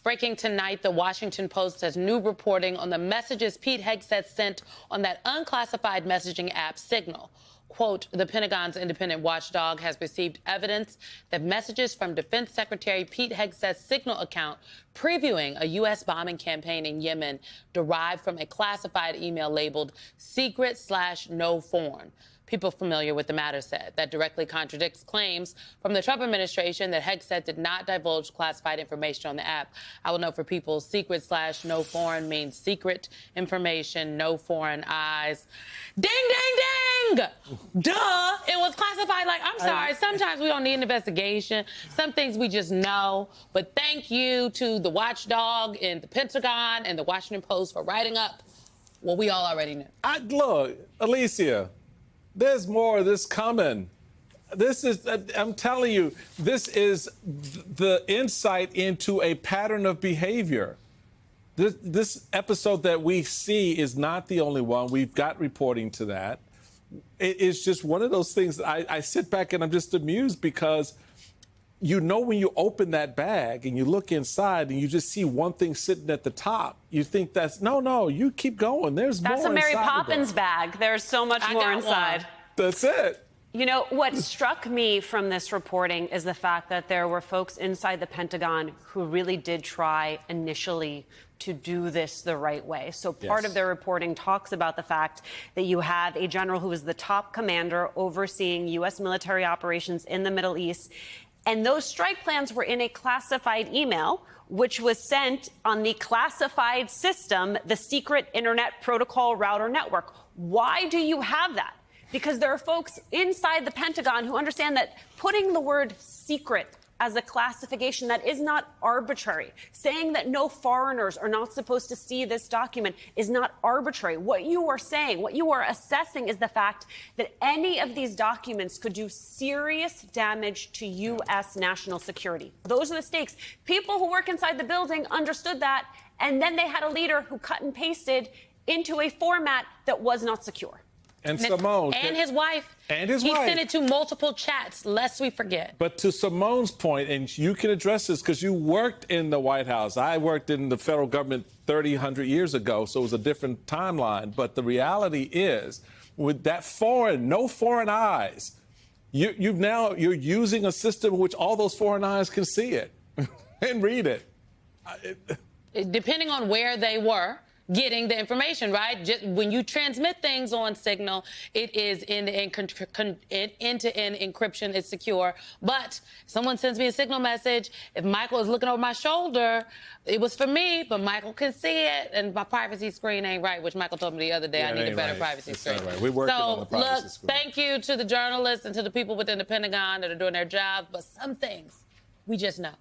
Breaking tonight, the Washington Post has new reporting on the messages Pete Hegseth sent on that unclassified messaging app Signal. Quote, the Pentagon's independent watchdog has received evidence that messages from Defense Secretary Pete Hegseth's Signal account previewing a U.S. bombing campaign in Yemen derived from a classified email labeled secret/no foreign. People familiar with the matter said that directly contradicts claims from the Trump administration that Hegseth did not divulge classified information on the app. I will note for people, secret/no foreign means secret information, no foreign eyes. Ding, ding, ding! Duh! It was classified. Like, I'm sorry, sometimes we don't need an investigation. Some things we just know. But thank you to the watchdog in the Pentagon and the Washington Post for writing up what we all already knew. Look, Alicia, there's more of this coming. This is, I'm telling you, this is the insight into a pattern of behavior. This episode that we see is not the only one. We've got reporting to that. It's just one of those things that I sit back and I'm just amused because you know when you open that bag and you look inside and you just see one thing sitting at the top, you think that's, no, you keep going. There's more inside. That's a Mary Poppins bag. There's so much more inside. That's it. You know, what struck me from this reporting is the fact that there were folks inside the Pentagon who really did try initially to do this the right way. So part of their reporting talks about the fact that you have a general who is the top commander overseeing U.S. military operations in the Middle East. And those strike plans were in a classified email, which was sent on the classified system, the secret Internet Protocol Router Network. Why do you have that? Because there are folks inside the Pentagon who understand that putting the word secret as a classification that is not arbitrary. Saying that no foreigners are not supposed to see this document is not arbitrary. What you are saying, what you are assessing is the fact that any of these documents could do serious damage to U.S. national security. Those are the stakes. People who work inside the building understood that, and then they had a leader who cut and pasted into a format that was not secure. And Simone. And his wife. And his wife. He sent it to multiple chats, lest we forget. But to Simone's point, and you can address this because you worked in the White House. I worked in the federal government 100 years ago, so it was a different timeline. But the reality is, with that no foreign eyes, you're using a system in which all those foreign eyes can see it and read it. Depending on where they were getting the information, right? Just when you transmit things on Signal, it is in the end-to-end encryption. It's secure. But someone sends me a Signal message. If Michael is looking over my shoulder, it was for me, but Michael can see it, and my privacy screen ain't right, which Michael told me the other day. I need a better privacy screen. Right. We're working on the privacy screen. Thank you to the journalists and to the people within the Pentagon that are doing their jobs, but some things we just know.